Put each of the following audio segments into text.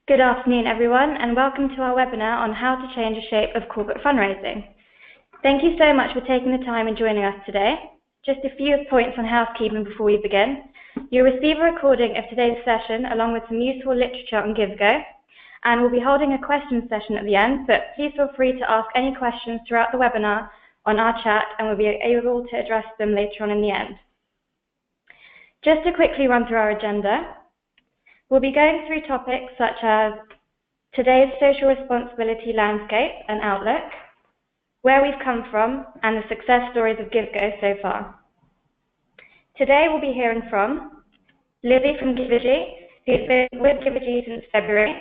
Good afternoon, everyone, and welcome to our webinar on how to change the shape of corporate fundraising. Thank you so much for taking the time and joining us today. Just a few points on housekeeping before we begin. You'll receive a recording of today's session along with some useful literature on GivGo, and we'll be holding a question session at the end, but please feel free to ask any questions throughout the webinar on our chat, and we'll be able to address them later on in the end. Just to quickly run through our agenda, we'll be going through topics such as today's social responsibility landscape and outlook, where we've come from, and the success stories of GivGo so far. Today we'll be hearing from Lizzie from Givergy, who's been with Givergy since February.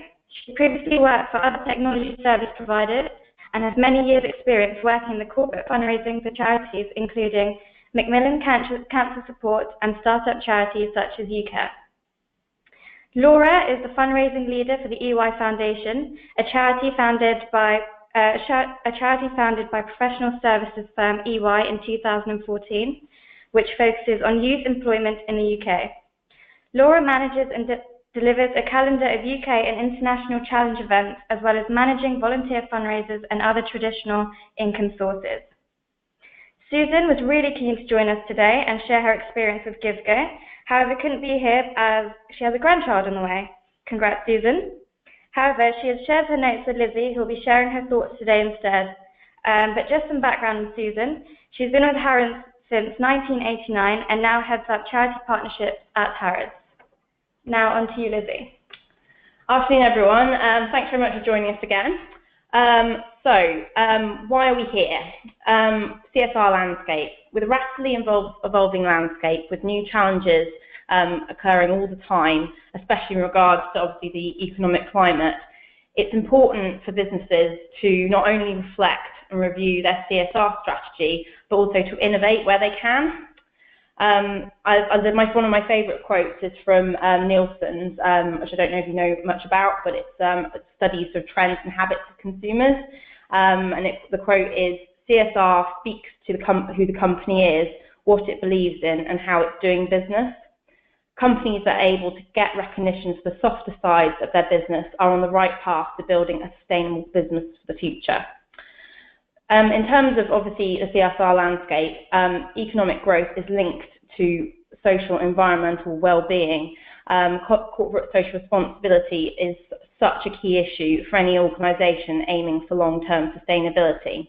She previously worked for other technology service providers and has many years' experience working in the corporate fundraising for charities, including Macmillan Cancer Support and startup charities such as UCARE. Laura is the fundraising leader for the EY Foundation, a charity founded by professional services firm EY in 2014, which focuses on youth employment in the UK. Laura manages and delivers a calendar of UK and international challenge events, as well as managing volunteer fundraisers and other traditional income sources. Susan was really keen to join us today and share her experience with GivGo. However, couldn't be here as she has a grandchild on the way. Congrats, Susan. However, she has shared her notes with Lizzie, who will be sharing her thoughts today instead. But just some background on Susan. She's been with Harrods since 1989 and now heads up charity partnerships at Harrods. Now on to you, Lizzie. Afternoon, everyone. Thanks very much for joining us again. Why are we here? CSR landscape. With a rapidly evolving landscape with new challenges occurring all the time, especially in regards to obviously the economic climate, it's important for businesses to not only reflect and review their CSR strategy, but also to innovate where they can. One of my favourite quotes is from Nielsen's, which I don't know if you know much about, but it studies sort of trends and habits of consumers. The quote is, CSR speaks to who the company is, what it believes in, and how it's doing business. Companies that are able to get recognition for the softer sides of their business are on the right path to building a sustainable business for the future. In terms of obviously the CSR landscape, economic growth is linked to social environmental well-being. Corporate social responsibility is such a key issue for any organisation aiming for long-term sustainability.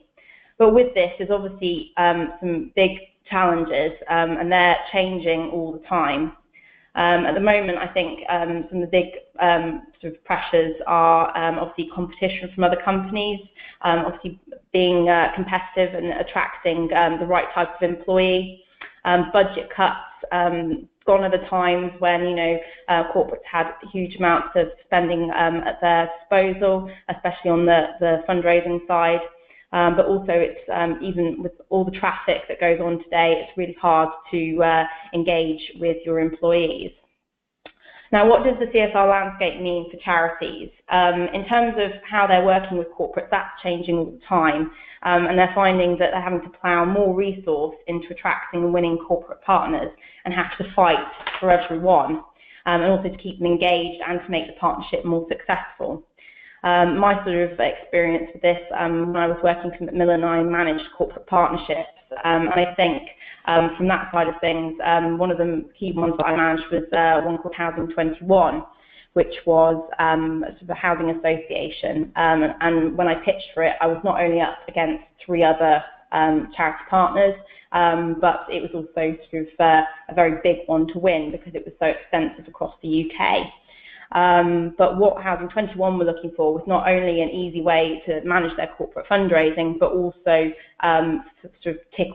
But with this, there's obviously some big challenges, and they're changing all the time. At the moment, I think some of the big sort of pressures are obviously competition from other companies, obviously being competitive and attracting the right type of employee, budget cuts, gone are the times when corporates had huge amounts of spending at their disposal, especially on the fundraising side. But also it's even with all the traffic that goes on today, it's really hard to engage with your employees. Now, what does the CSR landscape mean for charities? In terms of how they're working with corporates, that's changing all the time, and they're finding that they're having to plough more resource into attracting and winning corporate partners and have to fight for everyone, and also to keep them engaged and to make the partnership more successful. My sort of experience with this, when I was working for Macmillan, I managed corporate partnerships, and I think from that side of things, one of the key ones that I managed was one called Housing 21, which was sort of a housing association, and when I pitched for it, I was not only up against 3 other charity partners, but it was also sort of a very big one to win because it was so extensive across the UK. But what Housing 21 were looking for was not only an easy way to manage their corporate fundraising, but also sort of tick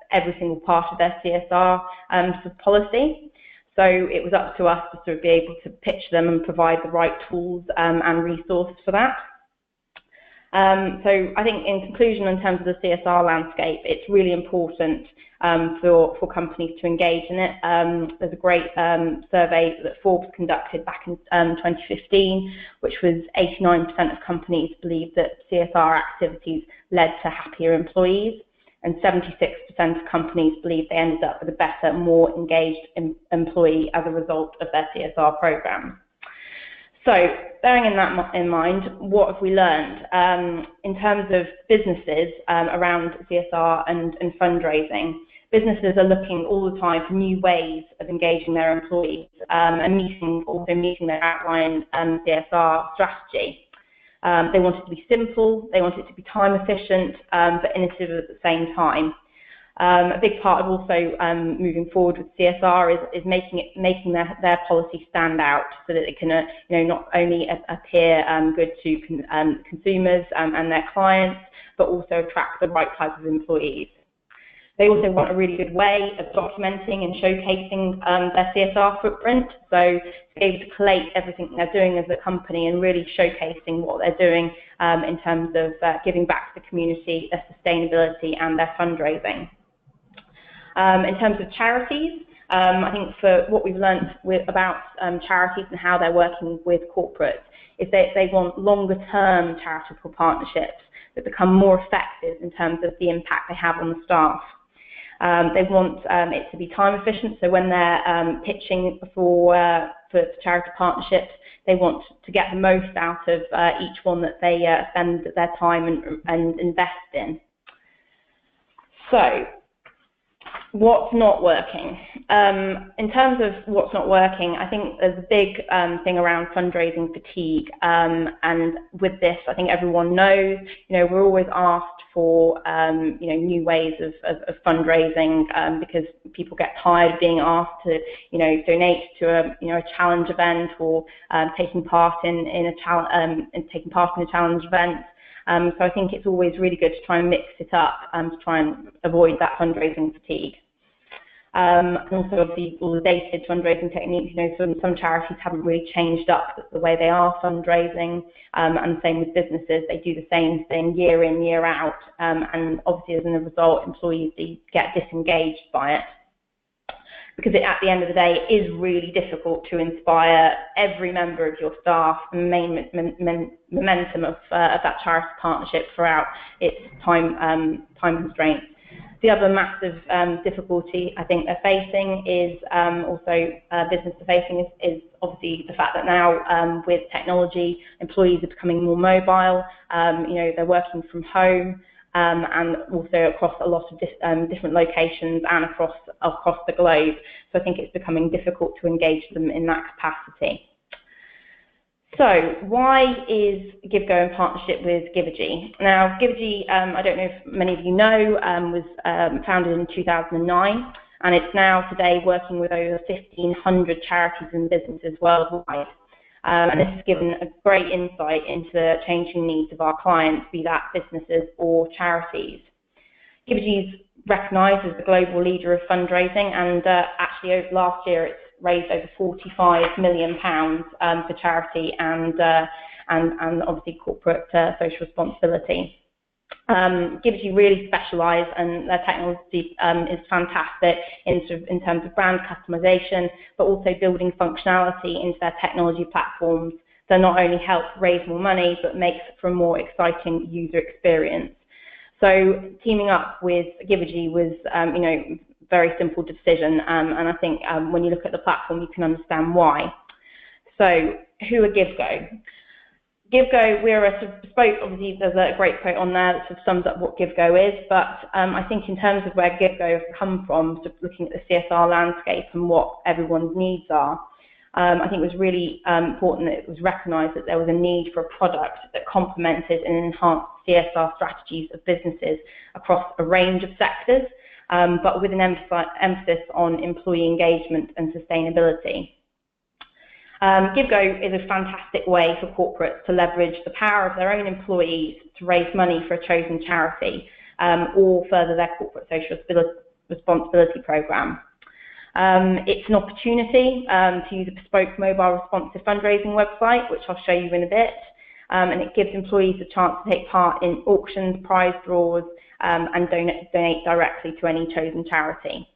every single part of their CSR sort of policy. So it was up to us to sort of be able to pitch them and provide the right tools and resources for that. So I think in conclusion, in terms of the CSR landscape, it's really important for companies to engage in it. There's a great survey that Forbes conducted back in 2015, which was 89% of companies believed that CSR activities led to happier employees, and 76% of companies believed they ended up with a better, more engaged employee as a result of their CSR programs. So bearing that in mind, what have we learned in terms of businesses around CSR and fundraising? Businesses are looking all the time for new ways of engaging their employees and also meeting their outlined CSR strategy. They want it to be simple, they want it to be time efficient, but innovative at the same time. A big part of also moving forward with CSR is making their policy stand out so that it can not only appear good to consumers and their clients, but also attract the right type of employees. They also want a really good way of documenting and showcasing their CSR footprint, so to be able to collate everything they're doing as a company and really showcasing what they're doing in terms of giving back to the community, their sustainability and their fundraising. In terms of charities, I think for what we've learned about charities and how they're working with corporates is that they want longer term charitable partnerships that become more effective in terms of the impact they have on the staff. They want it to be time efficient, so when they're pitching for charity partnerships, they want to get the most out of each one that they spend their time and invest in. So, what's not working? In terms of what's not working, I think there's a big thing around fundraising fatigue, and with this, I think everyone knows, we're always asked for new ways of fundraising because people get tired of being asked to donate to a challenge event or taking part in a challenge event. So I think it's always really good to try and mix it up to try and avoid that fundraising fatigue. And also, obviously, all the dated fundraising techniques, some charities haven't really changed up the way they are fundraising, and the same with businesses. They do the same thing year in, year out, and obviously, as a result, employees get disengaged by it. Because at the end of the day, it is really difficult to inspire every member of your staff and main momentum of that charity partnership throughout its time constraints. The other massive difficulty I think they're facing is also business facing is obviously the fact that now with technology, employees are becoming more mobile. They're working from home. And also across a lot of different locations and across the globe. So I think it's becoming difficult to engage them in that capacity. So why is GivGo in partnership with Givergy? Now, Givergy, I don't know if many of you know, was founded in 2009, and it's now today working with over 1,500 charities and businesses worldwide. And this has given a great insight into the changing needs of our clients, be that businesses or charities. Givergy is recognised as the global leader of fundraising, and actually over last year it's raised over £45 million for charity and obviously corporate social responsibility. Givergy really specialise, and their technology is fantastic in terms of brand customization, but also building functionality into their technology platforms that not only help raise more money, but makes for a more exciting user experience. So teaming up with Givergy was, very simple decision, and I think when you look at the platform, you can understand why. So who are GivGo? GivGo, we're a sort of bespoke, obviously there's a great quote on there that sort of sums up what GivGo is, but I think in terms of where GivGo has come from, sort of looking at the CSR landscape and what everyone's needs are, I think it was really important that it was recognised that there was a need for a product that complemented and enhanced CSR strategies of businesses across a range of sectors, but with an emphasis on employee engagement and sustainability. GivGo is a fantastic way for corporates to leverage the power of their own employees to raise money for a chosen charity or further their corporate social responsibility programme. It's an opportunity to use a bespoke mobile responsive fundraising website, which I'll show you in a bit, and it gives employees a chance to take part in auctions, prize draws, and donate directly to any chosen charity.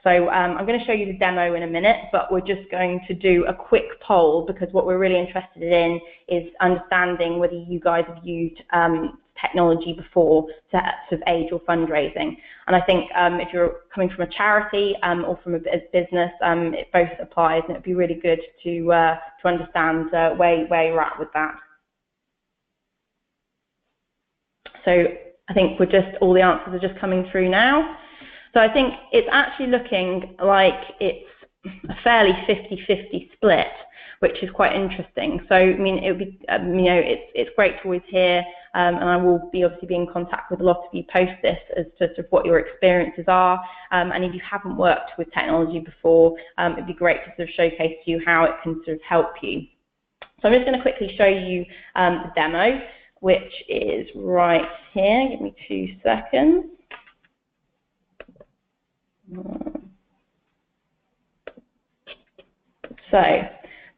So I'm going to show you the demo in a minute, but we're just going to do a quick poll because what we're really interested in is understanding whether you guys have used technology before to sort of aid your fundraising. And I think if you're coming from a charity or from a business, it both applies, and it'd be really good to understand where you're at with that. So I think all the answers are just coming through now. So I think it's actually looking like it's a fairly 50-50 split, which is quite interesting. So I mean, it would be, it's great to always hear, and I will be obviously be in contact with a lot of you post this as to sort of what your experiences are. And if you haven't worked with technology before, it'd be great to sort of showcase to you how it can sort of help you. So I'm just going to quickly show you the demo, which is right here. Give me 2 seconds. So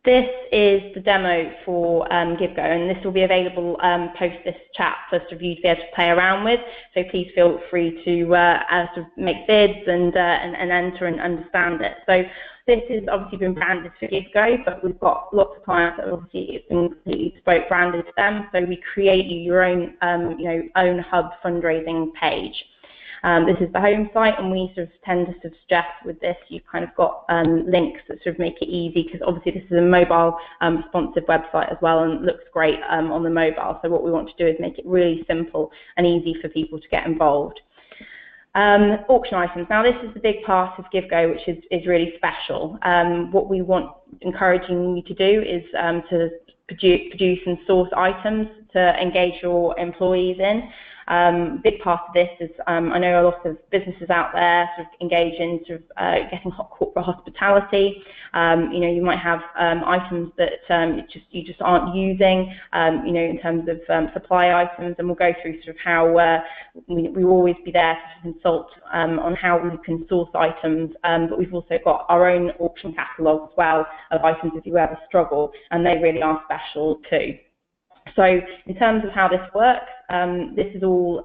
this is the demo for GivGo, and this will be available post this chat for you to be able to play around with. So please feel free to sort of make bids and enter and understand it. So this has obviously been branded for GivGo, but we've got lots of clients that obviously it's been completely bespoke branded to them. So we create you your own own hub fundraising page. This is the home site, and we sort of tend to suggest with this you've kind of got links that sort of make it easy, because obviously this is a mobile responsive website as well, and looks great on the mobile. So what we want to do is make it really simple and easy for people to get involved. Auction items. Now this is the big part of GivGo, which is really special. What we want encouraging you to do is to produce and source items to engage your employees in. Big part of this is I know a lot of businesses out there sort of engage in sort of getting corporate hospitality. You might have items that you just aren't using, in terms of supply items, and we'll go through sort of how we will always be there to consult on how we can source items, but we've also got our own auction catalogue as well of items if you ever struggle, and they really are special too. So in terms of how this works, this is all,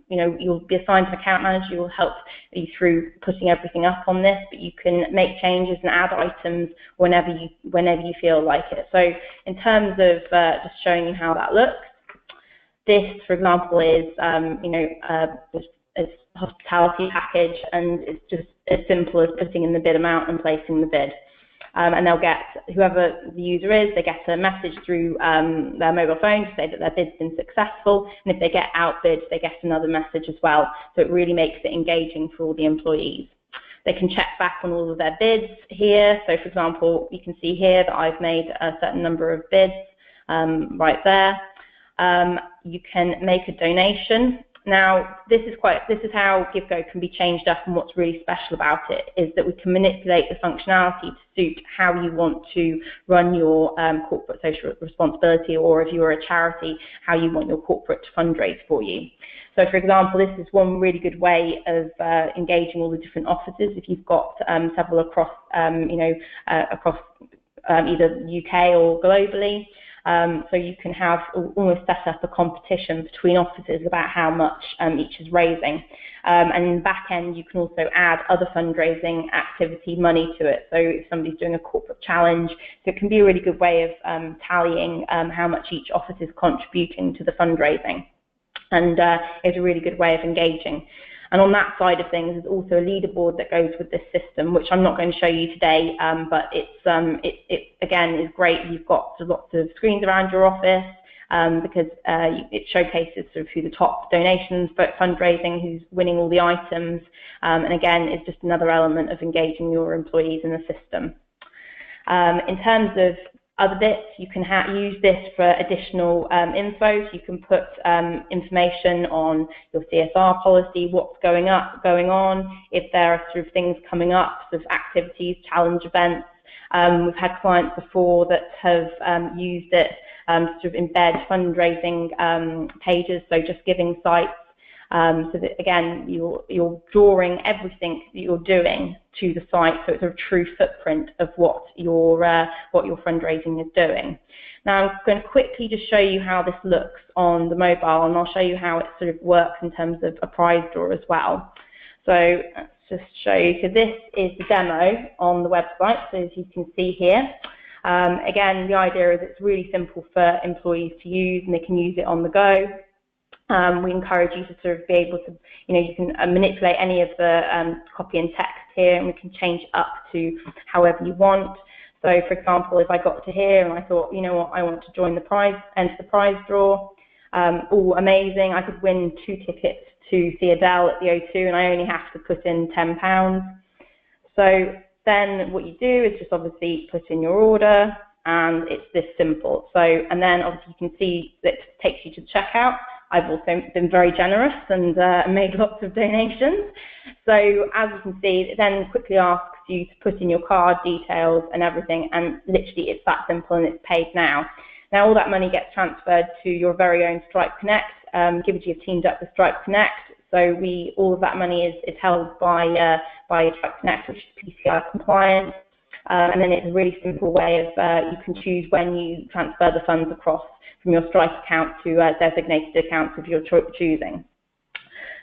you'll be assigned an account manager who will help you through putting everything up on this, but you can make changes and add items whenever you feel like it. So in terms of just showing you how that looks, this, for example, is, it's a hospitality package, and it's just as simple as putting in the bid amount and placing the bid. And they'll get, whoever the user is, they get a message through their mobile phone to say that their bid's been successful, and if they get outbid, they get another message as well. So it really makes it engaging for all the employees. They can check back on all of their bids here. So for example, you can see here that I've made a certain number of bids right there. You can make a donation. Now, this is how GivGo can be changed up, and what's really special about it is that we can manipulate the functionality to suit how you want to run your corporate social responsibility, or if you're a charity, how you want your corporate to fundraise for you. So, for example, this is one really good way of engaging all the different offices. If you've got several across, across either the UK or globally. So you can have almost set up a competition between offices about how much each is raising. And in the back end, you can also add other fundraising activity money to it. So if somebody's doing a corporate challenge, so it can be a really good way of tallying how much each office is contributing to the fundraising. And it's a really good way of engaging. And on that side of things, there's also a leaderboard that goes with this system, which I'm not going to show you today, but it again is great. You've got lots of screens around your office because it showcases sort of who the top donations, but fundraising, who's winning all the items, and again, it's just another element of engaging your employees in the system. In terms of other bits, you can use this for additional info. So you can put information on your CSR policy, what's going on, if there are sort of things coming up, sort of activities, challenge events. We've had clients before that have used it to sort of embed fundraising pages, so just giving sites. So that again, you're drawing everything that you're doing to the site, so it's a true footprint of what your fundraising is doing. Now I'm going to quickly just show you how this looks on the mobile, and I'll show you how it sort of works in terms of a prize draw as well. So let's just show you. So this is the demo on the website. So as you can see here, again, the idea is it's really simple for employees to use, and they can use it on the go. We encourage you to sort of be able to, you can manipulate any of the copy and text here, and we can change it up to however you want. So, for example, if I got to here and I thought, you know what, I want to join the prize, enter the prize draw, all amazing, I could win 2 tickets to see Adele at the O2, and I only have to put in £10. So then what you do is just obviously put in your order, and it's this simple. So, and then obviously you can see that it takes you to the checkout. I've also been very generous and made lots of donations. So as you can see, it then quickly asks you to put in your card details and everything, and literally it's that simple, and it's paid now. Now all that money gets transferred to your very own Stripe Connect. Givergy have teamed up with Stripe Connect, so all of that money is held by Stripe Connect, which is PCI compliant. And then it's a really simple way of you can choose when you transfer the funds across from your Stripe account to designated accounts of your choosing.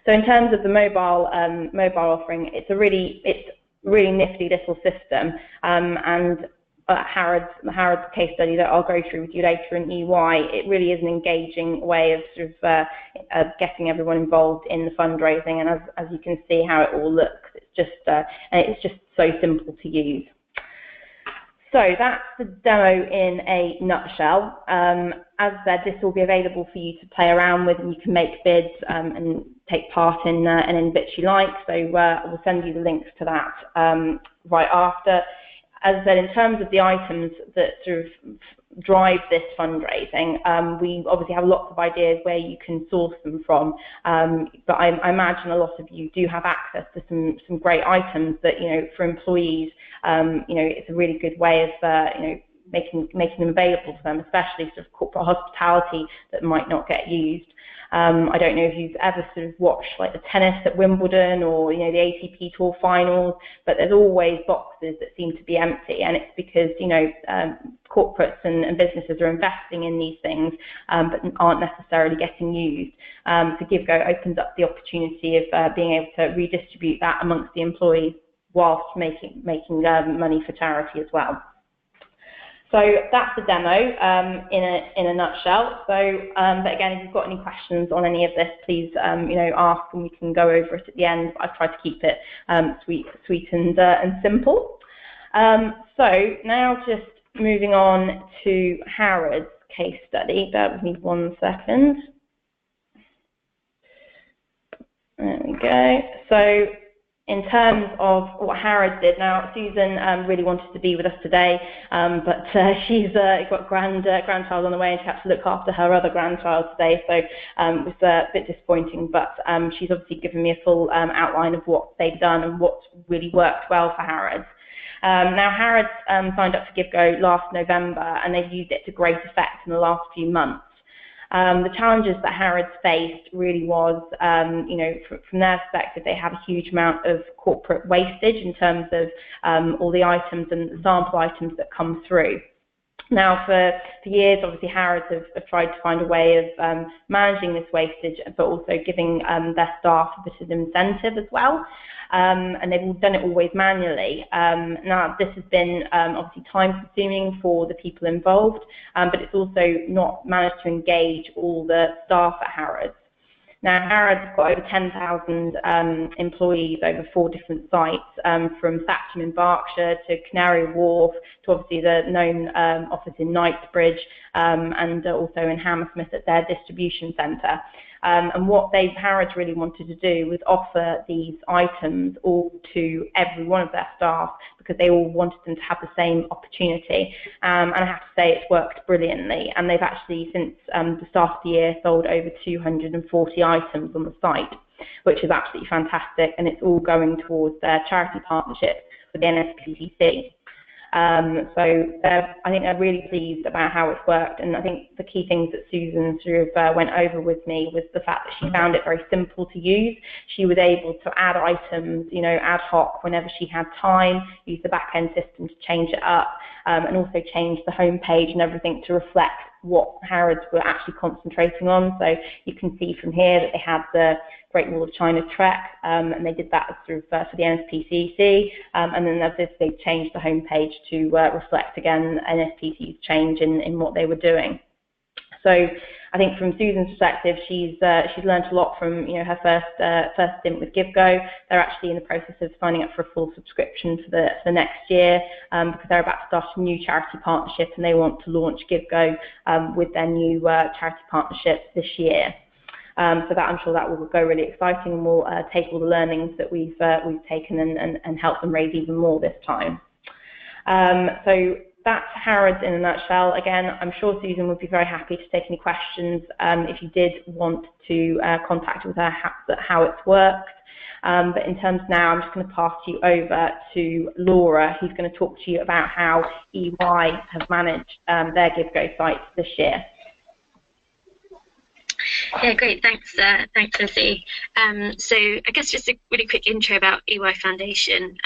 So in terms of the mobile offering, it's a really nifty little system, and Harrods case study that I'll go through with you later in EY, it really is an engaging way of sort of getting everyone involved in the fundraising, and as you can see how it all looks, it's just so simple to use. So that's the demo in a nutshell. As I said, this will be available for you to play around with, and you can make bids and take part in any bits you like. So we'll send you the links to that right after. As I said, in terms of the items that sort of drive this fundraising, we obviously have lots of ideas where you can source them from, but I imagine a lot of you do have access to some great items that, for employees, it's a really good way of, making them available to them, especially sort of corporate hospitality that might not get used. I don't know if you've ever sort of watched like the tennis at Wimbledon or the ATP Tour finals, but there's always boxes that seem to be empty, and it's because corporates and businesses are investing in these things, but aren't necessarily getting used. So GivGo opens up the opportunity of being able to redistribute that amongst the employees whilst making money for charity as well. So that's the demo in a nutshell. So, but again, if you've got any questions on any of this, please ask, and we can go over it at the end. I've tried to keep it sweet and simple. So now just moving on to Harrods case study. Bear with me 1 second. There we go. So in terms of what Harrods did, now Susan really wanted to be with us today, but she's got grandchild on the way, and she had to look after her other grandchild today, so it was a bit disappointing, but she's obviously given me a full outline of what they've done and what's really worked well for Harrods. Now Harrods signed up for GivGo last November, and they've used it to great effect in the last few months. The challenges that Harrods faced really was, from their perspective, they have a huge amount of corporate wastage in terms of all the items and the sample items that come through. Now, for years, obviously, Harrods have tried to find a way of managing this wastage, but also giving their staff a bit of incentive as well. And they've done it always manually. Now, this has been obviously time-consuming for the people involved, but it's also not managed to engage all the staff at Harrods. Now, Harrods have got over 10,000 employees over 4 different sites, from Thatcham in Berkshire to Canary Wharf to obviously the known office in Knightsbridge, and also in Hammersmith at their distribution centre. And what Harrods really wanted to do was offer these items all to every one of their staff, because they all wanted them to have the same opportunity. And I have to say it's worked brilliantly. And they've actually, since the start of the year, sold over 240 items on the site, which is absolutely fantastic. And it's all going towards their charity partnership with the NSPCC. So I think they're really pleased about how it's worked, and I think the key things that Susan sort of went over with me was the fact that she found it very simple to use. She was able to add items, ad hoc whenever she had time, use the back-end system to change it up, and also change the homepage and everything to reflect what Harrods were actually concentrating on. So you can see from here that they had the Great Wall of China Trek, and they did that sort of for the NSPCC, and then they've changed the homepage to reflect again NSPCC's change in what they were doing. So I think from Susan's perspective, she's learned a lot from her first stint with GivGo. They're actually in the process of signing up for a full subscription for the next year because they're about to start a new charity partnership, and they want to launch GivGo with their new charity partnership this year. So that, I'm sure that will go really exciting, and we'll take all the learnings that we've taken and help them raise even more this time. So that's Harrods in a nutshell. Again, I'm sure Susan would be very happy to take any questions if you did want to contact with her how it's worked. But in terms now, I'm just going to pass you over to Laura, who's going to talk to you about how EY have managed their GivGo sites this year. Yeah, great. Thanks, Lizzie. So I guess just a really quick intro about EY Foundation.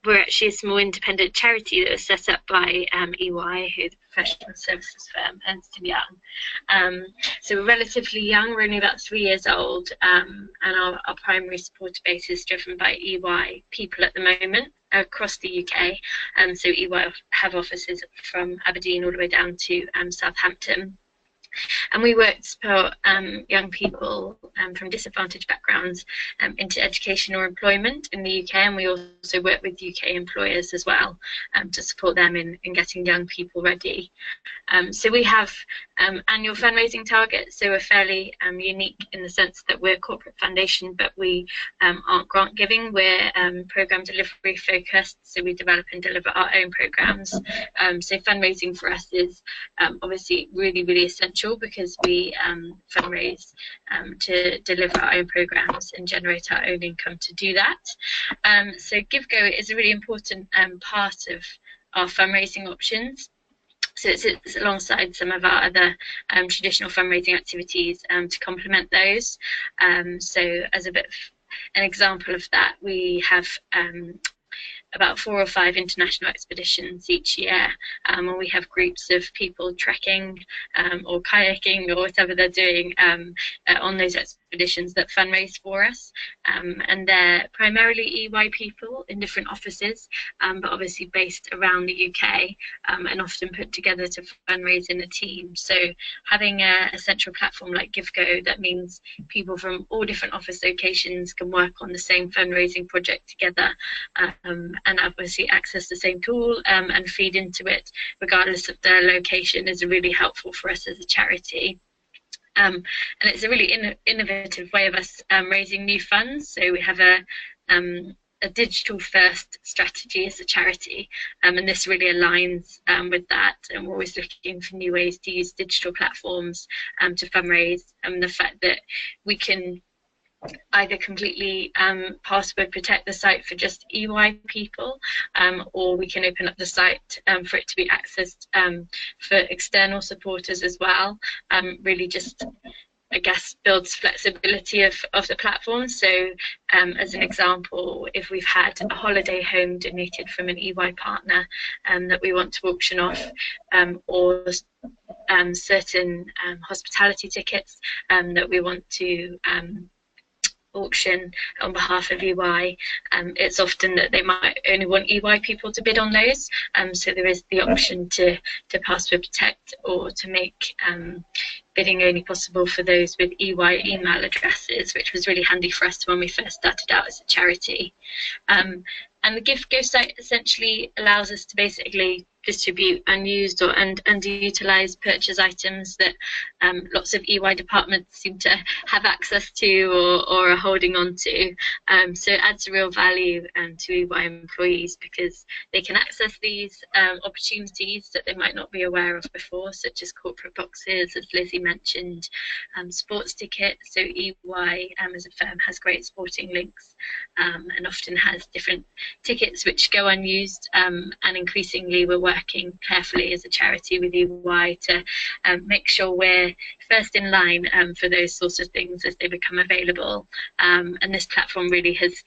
We're actually a small independent charity that was set up by EY, who the professional services firm, Ernst & Young. So we're relatively young. We're only about 3 years old, and our primary supporter base is driven by EY people at the moment across the UK. So EY have offices from Aberdeen all the way down to Southampton. And we work to support young people from disadvantaged backgrounds into education or employment in the UK, and we also work with UK employers as well to support them in getting young people ready. So we have annual fundraising targets, so we're fairly unique in the sense that we're a corporate foundation, but we aren't grant giving. We're program delivery focused, so we develop and deliver our own programs. So fundraising for us is obviously really, really essential because we fundraise to deliver our own programs and generate our own income to do that. So GivGo is a really important part of our fundraising options. So it's alongside some of our other traditional fundraising activities to complement those. So as a bit of an example of that, we have about 4 or 5 international expeditions each year, and we have groups of people trekking or kayaking or whatever they're doing on those expeditions that fundraise for us, and they're primarily EY people in different offices, but obviously based around the UK, and often put together to fundraise in a team. So having a central platform like GivGo, that means people from all different office locations can work on the same fundraising project together, and obviously access the same tool and feed into it regardless of their location is really helpful for us as a charity. And it's a really innovative way of us raising new funds. So we have a digital first strategy as a charity, and this really aligns with that, and we're always looking for new ways to use digital platforms to fundraise, and the fact that we can either completely password protect the site for just EY people, or we can open up the site for it to be accessed for external supporters as well. Really just, I guess, builds flexibility of the platform. So as an example, if we've had a holiday home donated from an EY partner that we want to auction off, or certain hospitality tickets that we want to auction on behalf of EY, it's often that they might only want EY people to bid on those, so there is the option to password protect or to make bidding only possible for those with EY email addresses, which was really handy for us when we first started out as a charity. And the GivGo site essentially allows us to basically distribute unused or underutilized purchase items that lots of EY departments seem to have access to or are holding on to. So it adds real value to EY employees because they can access these opportunities that they might not be aware of before, such as corporate boxes, as Lizzie mentioned, sports tickets. So EY as a firm has great sporting links and often has different tickets which go unused, and increasingly we're working carefully as a charity with EY to make sure we're first in line for those sorts of things as they become available, and this platform really has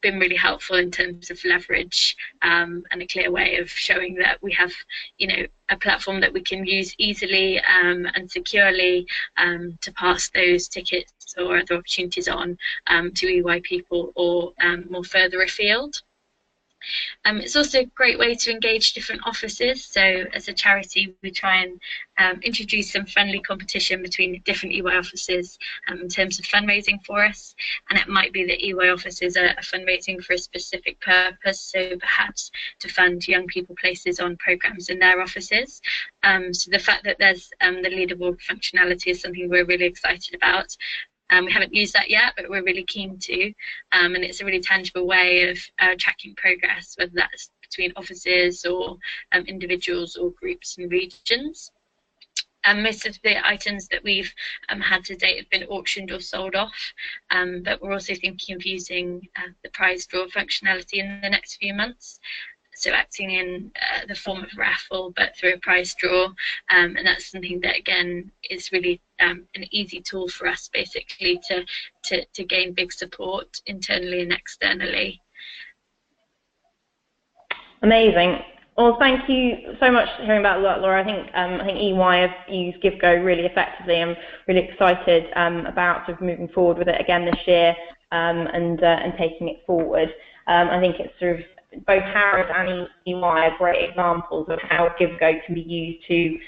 been really helpful in terms of leverage and a clear way of showing that we have, you know, a platform that we can use easily and securely to pass those tickets or other opportunities on to EY people or more further afield. It's also a great way to engage different offices. So as a charity, we try and introduce some friendly competition between different EY offices in terms of fundraising for us. And it might be that EY offices are fundraising for a specific purpose, so perhaps to fund young people places on programs in their offices. So the fact that there's the leaderboard functionality is something we're really excited about. We haven't used that yet, but we're really keen to, and it's a really tangible way of tracking progress, whether that's between offices or individuals or groups and regions. Most of the items that we've had to date have been auctioned or sold off, but we're also thinking of using the prize draw functionality in the next few months. So acting in the form of raffle, but through a prize draw, and that's something that again is really an easy tool for us, basically, to gain big support internally and externally. Amazing. Well, thank you so much for hearing about that, Laura. I think EY have used GivGo really effectively. I'm really excited about sort of moving forward with it again this year and taking it forward. I think it's sort of both Harrods and EY are great examples of how GivGo can be used to,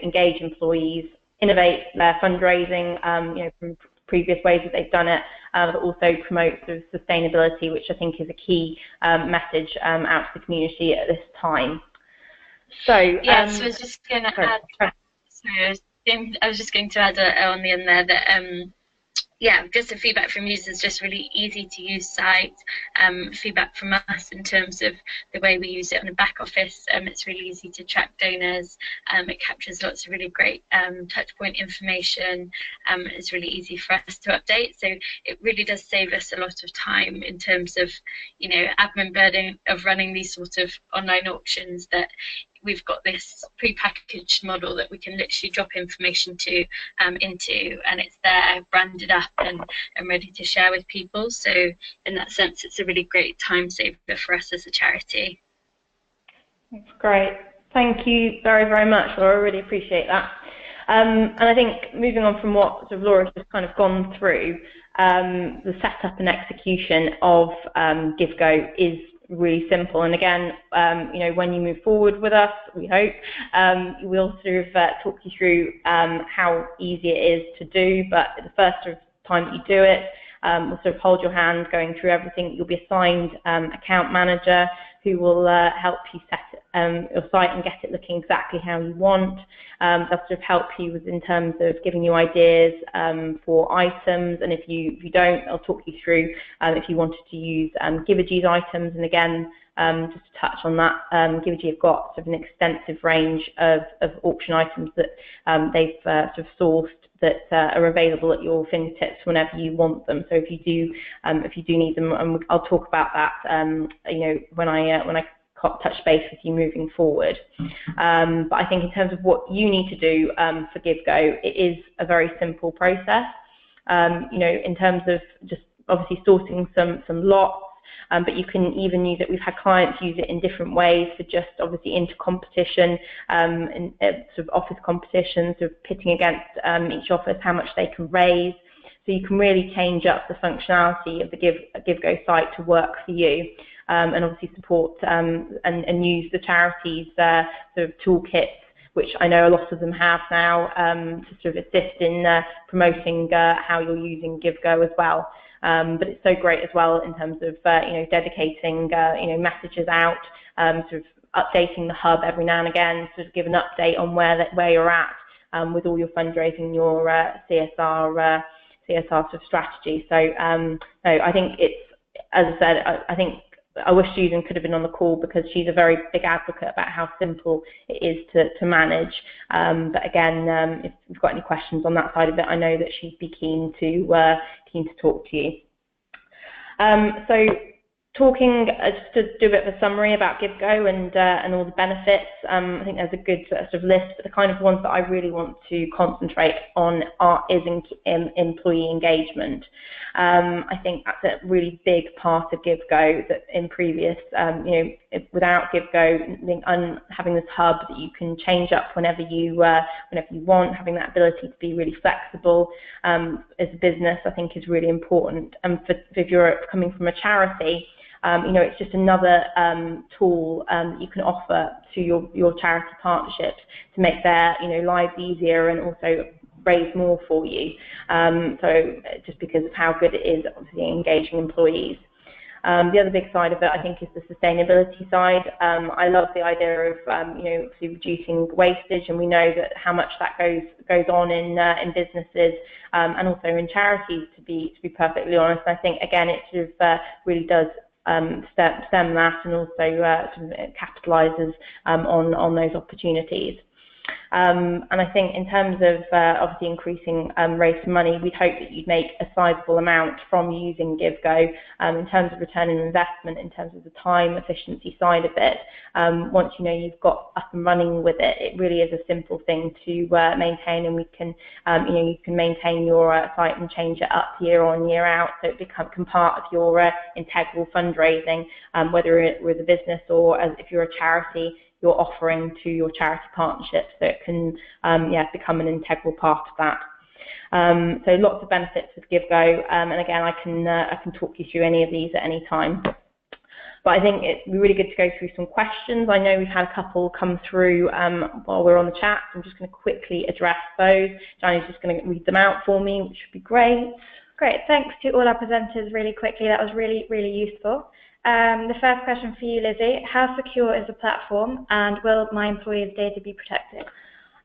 engage employees, innovate their fundraising, from previous ways that they've done it, but also promote sort of sustainability, which I think is a key message out to the community at this time. So, yeah, so I was just going to add. I was just going to add on the end there that. Yeah, just the feedback from users, just really easy to use site. Feedback from us in terms of the way we use it on the back office. It's really easy to track donors. It captures lots of really great touch point information. It's really easy for us to update. So it really does save us a lot of time in terms of, admin burden of running these sort of online auctions, that we've got this pre-packaged model that we can literally drop information into, and it's there, branded up and ready to share with people. So in that sense, it's a really great time saver for us as a charity. That's great. Thank you very, very much, Laura. I really appreciate that. And I think moving on from what sort of Laura's just kind of gone through, the setup and execution of GivGo is really simple. And again, when you move forward with us, we hope, we'll sort of talk you through how easy it is to do. But the first sort of time that you do it, we'll sort of hold your hand going through everything. You'll be assigned account manager who will help you set your site and get it looking exactly how you want. They'll sort of help you in terms of giving you ideas for items, and if you don't, they'll talk you through if you wanted to use Givergy's items. And again, just to touch on that, Givergy have got sort of an extensive range of auction items that they've sort of sourced that are available at your fingertips whenever you want them. So if you do need them, and I'll talk about that, when I touch base with you moving forward. But I think in terms of what you need to do for GivGo, it is a very simple process. In terms of just obviously sourcing some lots, but you can even use it. We've had clients use it in different ways, for just obviously into competition, in sort of office competitions, sort of pitting against each office how much they can raise. So you can really change up the functionality of the GivGo site to work for you, and obviously support and use the charities sort of toolkits, which I know a lot of them have now, to sort of assist in promoting how you're using GivGo as well. But it's so great as well in terms of dedicating messages out, sort of updating the hub every now and again, sort of give an update on where you're at with all your fundraising, your CSR sort of strategy. So I think it's, as I said, I think I wish Susan could have been on the call, because she's a very big advocate about how simple it is to manage. But again, if you've got any questions on that side of it, I know that she'd be keen to talk to you. So talking, just to do a bit of a summary about GivGo and all the benefits, I think there's a good sort of list, but the kind of ones that I really want to concentrate on is employee engagement. I think that's a really big part of GivGo, that in previous, without GivGo, having this hub that you can change up whenever you want, having that ability to be really flexible as a business, I think is really important. And if you're coming from a charity, it's just another tool that you can offer to your charity partnerships to make their lives easier and also raise more for you. So just because of how good it is, obviously engaging employees. The other big side of it, I think, is the sustainability side. I love the idea of, obviously reducing wastage, and we know that how much that goes on in businesses and also in charities. To be perfectly honest, I think again it sort of really does stem that, and also sort of capitalises on those opportunities. And I think in terms of obviously increasing raise for money, we'd hope that you'd make a sizable amount from using GivGo in terms of return on investment, in terms of the time efficiency side of it. Once you've got up and running with it, it really is a simple thing to maintain, and we can you can maintain your site and change it up year on, year out, so it become part of your integral fundraising, whether it was a business or if you're a charity, you're offering to your charity partnership, so it can become an integral part of that. So lots of benefits with GivGo, and again, I can talk you through any of these at any time. But I think it'd be really good to go through some questions. I know we've had a couple come through while we're on the chat. I'm just going to quickly address those. Johnny's just going to read them out for me, which would be great. Great, thanks to all our presenters really quickly. That was really, really useful. The first question for you, Lizzie, how secure is the platform, and will my employees' data be protected?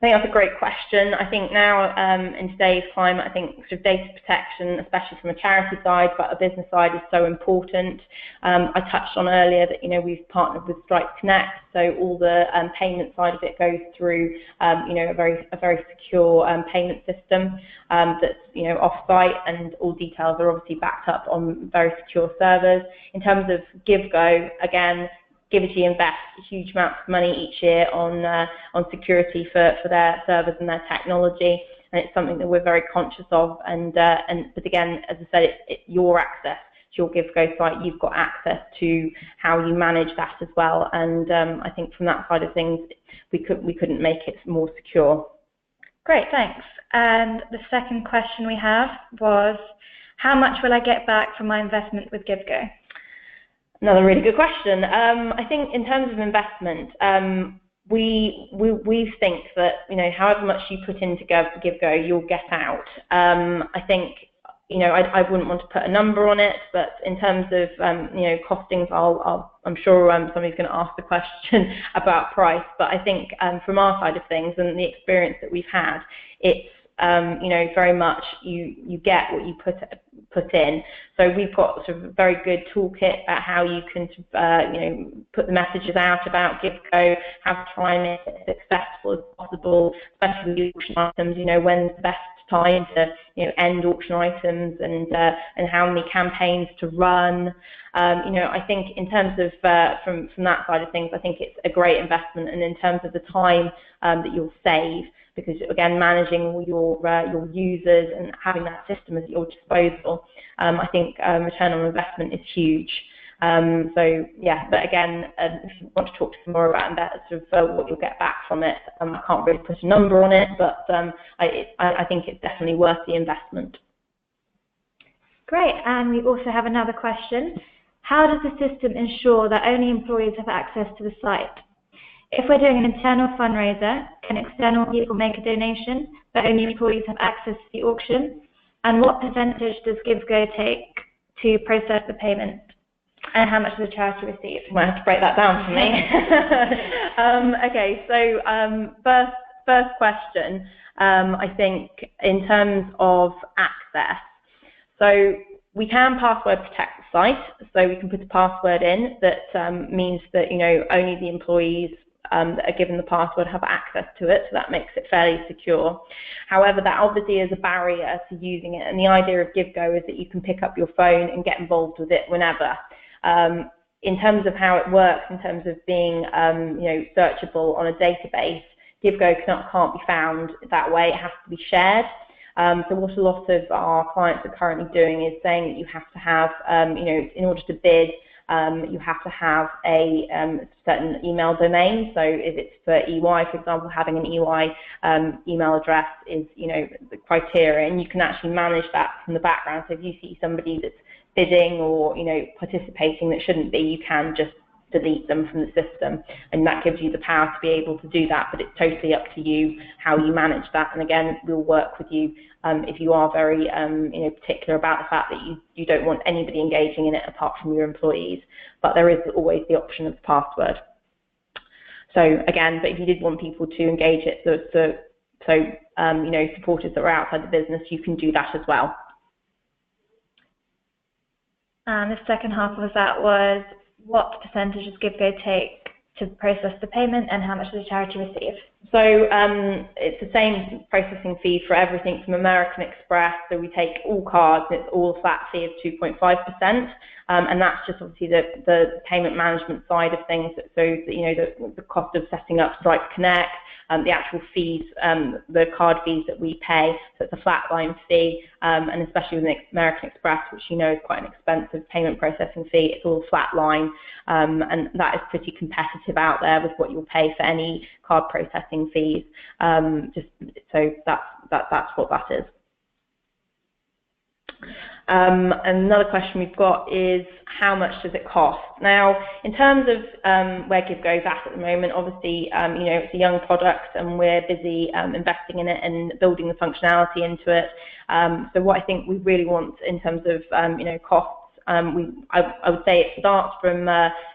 I think that's a great question. I think now in today's climate, I think sort of data protection, especially from a charity side, but a business side, is so important. I touched on earlier that we've partnered with Stripe Connect, so all the payment side of it goes through a very secure payment system that's off-site, and all details are obviously backed up on very secure servers. In terms of GivGo, again, Givergy invests huge amounts of money each year on security for their servers and their technology, and it's something that we're very conscious of. But again, as I said, it's your access to your GivGo site. You've got access to how you manage that as well, and I think from that side of things, we couldn't make it more secure. Great, thanks. And the second question we have was, how much will I get back from my investment with GivGo? Another really good question. I think in terms of investment, we think that however much you put into GivGo, you'll get out. I think I wouldn't want to put a number on it, but in terms of costings, I'm sure somebody's going to ask the question about price. But I think from our side of things and the experience that we've had, it's very much you get what you put in. So we've got sort of a very good toolkit about how you can put the messages out about GivGo, how to try and make it as successful as possible, especially with auction items. When's the best time to end auction items, and how many campaigns to run. I think in terms of from that side of things, I think it's a great investment, and in terms of the time that you'll save, because again, managing all your users and having that system at your disposal, I think return on investment is huge. So yeah, but again, if you want to talk to more about that, sort of what you'll get back from it, I can't really put a number on it, but I think it's definitely worth the investment. Great, and we also have another question. How does the system ensure that only employees have access to the site? If we're doing an internal fundraiser, can external people make a donation, but only employees have access to the auction? And what percentage does GivGo take to process the payment? And how much does the charity receive? You might have to break that down for me. Okay, so first question, I think in terms of access, so we can password protect the site, so we can put a password in that means that only the employees that are given the password have access to it, so that makes it fairly secure. However, that obviously is a barrier to using it, and the idea of GivGo is that you can pick up your phone and get involved with it whenever. In terms of how it works, in terms of being searchable on a database, GivGo can't be found that way. It has to be shared. So what a lot of our clients are currently doing is saying that you have to have, in order to bid, you have to have a certain email domain. So if it's for EY, for example, having an EY email address is, the criteria, and you can actually manage that from the background. So if you see somebody that's bidding or, participating that shouldn't be, you can just delete them from the system, and that gives you the power to be able to do that, but it's totally up to you how you manage that. And again, we'll work with you if you are very particular about the fact that you don't want anybody engaging in it apart from your employees, but there is always the option of the password. So again, but if you did want people to engage it, supporters that are outside the business, you can do that as well. And the second half of that was, what percentage does GivGo take to process the payment, and how much does the charity receive? So it's the same processing fee for everything from American Express. So we take all cards, and it's all a flat fee of 2.5%, and that's just obviously the payment management side of things. So the cost of setting up Stripe Connect, the actual fees, the card fees that we pay. So it's a flat line fee, and especially with American Express, which is quite an expensive payment processing fee, it's all flat line, and that is pretty competitive out there with what you'll pay for any card processing fees. So that's what that is. Another question we've got is, how much does it cost? Now, in terms of where GivGo's at the moment, obviously, it's a young product and we're busy investing in it and building the functionality into it. So what I think we really want in terms of, costs, I would say it starts from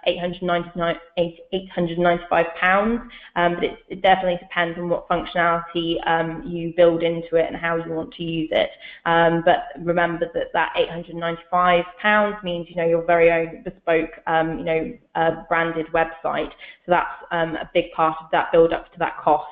£895, but it definitely depends on what functionality you build into it and how you want to use it. But remember that £895 means your very own bespoke branded website. So that's a big part of that build up to that cost.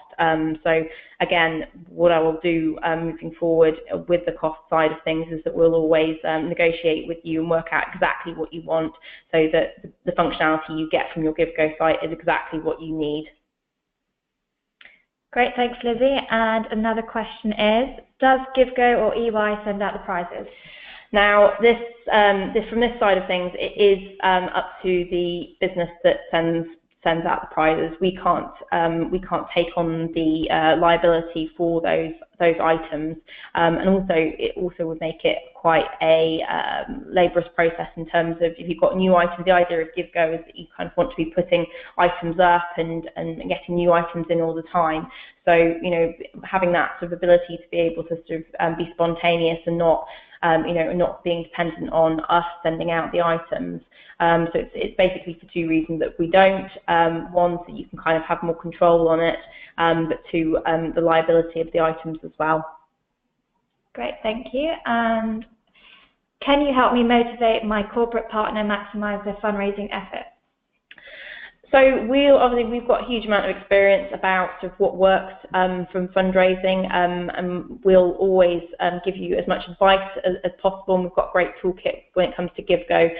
So again, what I will do moving forward with the cost side of things is that we'll always negotiate with you and work out exactly what you want, so that the functionality you get from your GivGo site is exactly what you need. Great, thanks Lizzie. And another question is, does GivGo or EY send out the prizes? Now, from this side of things, it is up to the business that sends out the prizes. We can't take on the liability for those items, and also it also would make it quite a laborious process in terms of if you've got new items. The idea of GivGo is that you kind of want to be putting items up and getting new items in all the time. So having that sort of ability to be able to sort of be spontaneous and not not being dependent on us sending out the items. So it's basically for two reasons that we don't. One, so you can kind of have more control on it, but two, the liability of the items as well. Great, thank you. And can you help me motivate my corporate partner maximize their fundraising efforts? So we've got a huge amount of experience about sort of what works from fundraising, and we'll always give you as much advice as possible. And we've got a great toolkit when it comes to GivGo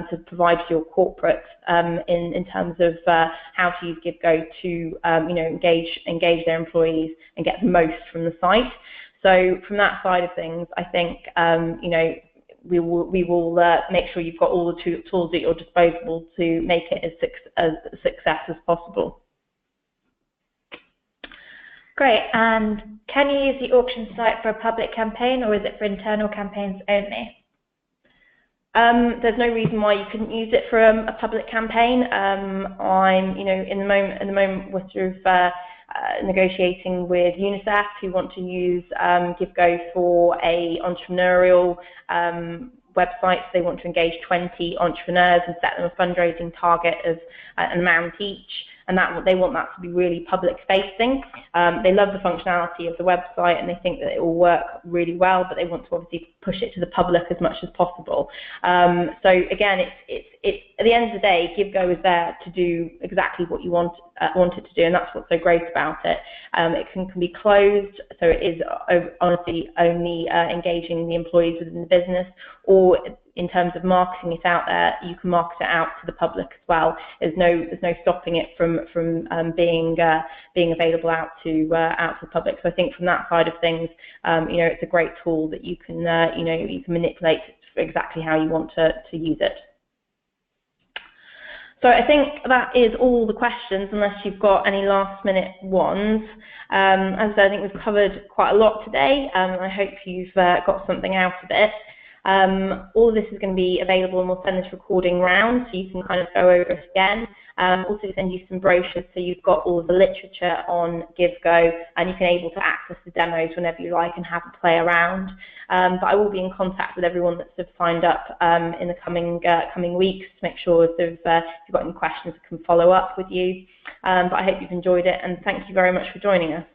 to provide to your corporates in terms of how to use GivGo to engage their employees and get the most from the site. So from that side of things, I think we will make sure you've got all the tools at your disposal to make it as a success as possible. Great. And can you use the auction site for a public campaign, or is it for internal campaigns only? There's no reason why you couldn't use it for a public campaign. I'm, in the moment we're sort of negotiating with UNICEF, who want to use GivGo for a entrepreneurial website. So they want to engage 20 entrepreneurs and set them a fundraising target of an amount each, and they want that to be really public facing. They love the functionality of the website and they think that it will work really well, but they want to obviously push it to the public as much as possible. So again, it's at the end of the day, GivGo is there to do exactly what you want it to do, and that's what's so great about it. It can be closed, so it is honestly only engaging the employees within the business, or in terms of marketing it out there, you can market it out to the public as well. There's no stopping it from being available out to the public. So I think from that side of things, it's a great tool that you can you can manipulate exactly how you want to use it. So I think that is all the questions, unless you've got any last minute ones. As I said, I think we've covered quite a lot today. I hope you've got something out of it. All of this is going to be available, and we'll send this recording round so you can kind of go over it again. Also send you some brochures so you've got all of the literature on GivGo, and you can able to access the demos whenever you like and have a play around. But I will be in contact with everyone that's sort of signed up in the coming weeks to make sure sort of, if you've got any questions I can follow up with you. But I hope you've enjoyed it, and thank you very much for joining us.